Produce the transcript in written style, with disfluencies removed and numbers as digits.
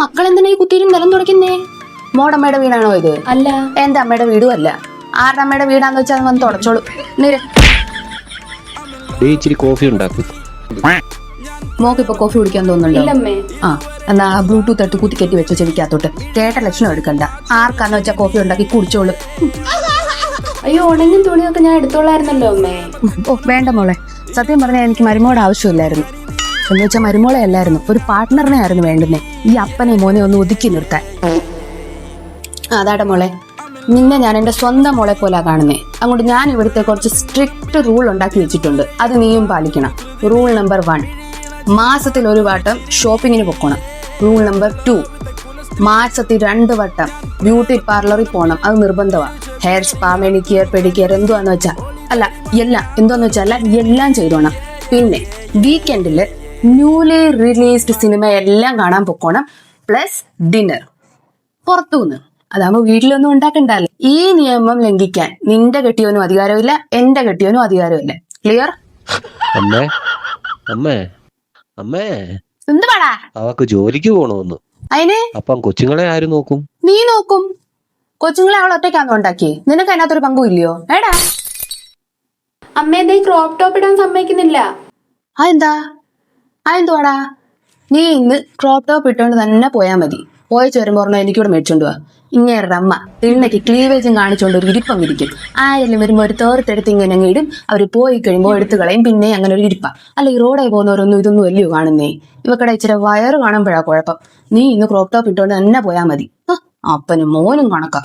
മക്കളെന്തിനാ ഈ കുത്തിരും നിലം തുടയ്ക്കുന്നേ? മോടമ്മയുടെ വീടാണോ ഇത്? അല്ല. എന്റെ അമ്മയുടെ വീടും അല്ല. ആരുടെ അമ്മയുടെ വീടാന്ന് വെച്ചാൽ അത് വന്ന് തുടച്ചോളൂ. ഇച്ചിരി കോഫി ഉണ്ടാക്കും. മോക്ക് ഇപ്പൊ കോഫി കുടിക്കാൻ തോന്നുന്നുണ്ടോ? ഇല്ലമ്മേ. ആ എന്നാ ബ്ലൂടൂത്ത് എടുത്ത് കുത്തിക്കെട്ടി വെച്ച ചെവിക്കകത്തോട്ട്. കേട്ട ലക്ഷണം എടുക്കണ്ട. ആർക്കാന്ന് വെച്ചാ കോഫി ഉണ്ടാക്കി കുടിച്ചോളൂ. അയ്യോ, ഉണങ്ങിയ തുണിയൊക്കെ ഞാൻ എടുത്തോളായിരുന്നല്ലോ അമ്മേ. ഓ വേണ്ട മോളെ, സത്യം പറഞ്ഞാൽ എനിക്ക് മരുമോടെ ആവശ്യമില്ലായിരുന്നു. എന്ന് വെച്ചാൽ മരുമോളെ അല്ലായിരുന്നു, ഒരു പാർട്ട്ണറിനെ ആയിരുന്നു വേണ്ടുന്നേ. ഈ അപ്പനെ മോനെ ഒന്ന് ഒതുക്കി നിർത്താൻ. അതാട്ടെ മോളെ, നിന്നെ ഞാൻ എന്റെ സ്വന്തം മോളെ പോലെ കാണുന്നേ. അതുകൊണ്ട് ഞാൻ ഇവിടുത്തെ കുറച്ച് സ്ട്രിക്റ്റ് റൂൾ ഉണ്ടാക്കി വെച്ചിട്ടുണ്ട്. അത് നീയും പാലിക്കണം. റൂൾ നമ്പർ 1, മാസത്തിൽ 1 വട്ടം ഷോപ്പിങ്ങിന് പൊക്കണം. റൂൾ നമ്പർ 2, മാസത്തിൽ 2 വട്ടം ബ്യൂട്ടി പാർലറിൽ പോകണം. അത് നിർബന്ധമാണ്. ഹെയർ സ്പാ, മെഡിക്കെയർ, പെഡിക്കെയർ എന്തുവാന്ന് വെച്ചാൽ എന്തോന്ന് വെച്ചാൽ എല്ലാം ചെയ്തോണം. പിന്നെ വീക്കെൻഡില് ന്യൂലി റിലീസ്ഡ് സിനിമ എല്ലാം കാണാൻ പൊക്കോണം. പ്ലസ് ഡിന്നർ പുറത്തുനിന്ന്. അതാകുമ്പോ വീട്ടിലൊന്നും ഉണ്ടാക്കണ്ടല്ലോ. ഈ നിയമം ലംഘിക്കാൻ നിന്റെ കെട്ടിയോനും അധികാരമില്ല, എന്റെ കെട്ടിയോനും അധികാരമില്ല. ക്ലിയർ? അമ്മേ അമ്മേ അമ്മേ എന്തുവാടാ? അവക്ക് ജോലിക്ക് പോണോന്ന്. അതിന് അപ്പം കൊച്ചുങ്ങളെ ആര് നോക്കും? നീ നോക്കും. കൊച്ചുങ്ങളെ അവൾ ഒറ്റയ്ക്കാണോ ഉണ്ടാക്കി? നിനക്ക് അതിനകത്തൊരു പങ്കും ഇല്ലയോ? ഏടാ അമ്മ എന്താ ഈ ക്രോപ്പ് ടോപ്പ് ഇടാൻ സമ്മതിക്കുന്നില്ല? അതെന്തുവാടാ? നീ ഇന്ന് ക്രോപ്പ് ടോപ്പ് ഇട്ടോണ്ട് തന്നെ പോയാൽ മതി. പോയച്ച് വരുമ്പോ പറഞ്ഞാൽ എനിക്കൂടെ മേടിച്ചോണ്ട് പോവാ. ഇങ്ങേരുടെ അമ്മ തിണ്ണയ്ക്ക് ക്ലീവേജും കാണിച്ചോണ്ട് ഒരു ഇരിപ്പം ഇരിക്കും. ആരെങ്കിലും വരുമ്പോ ഒരു തോർത്തെടുത്ത് ഇങ്ങനെ അങ്ങ് ഇടും. അവര് പോയി കഴിയുമ്പോൾ എടുത്തു കളയും. പിന്നെ അങ്ങനെ ഒരു ഇരിപ്പ. അല്ല, ഈ റോഡായി പോകുന്നവരൊന്നും ഇതൊന്നും വലിയ കാണുന്നേ. ഇവക്കടെ ഇച്ചിരി വയറ് കാണുമ്പോഴാ കുഴപ്പം. നീ ഇന്ന് ക്രോപ്പ് ടോപ്പ് ഇട്ടോണ്ട് തന്നെ പോയാൽ മതി. അപ്പനും മോനും കണക്കാ.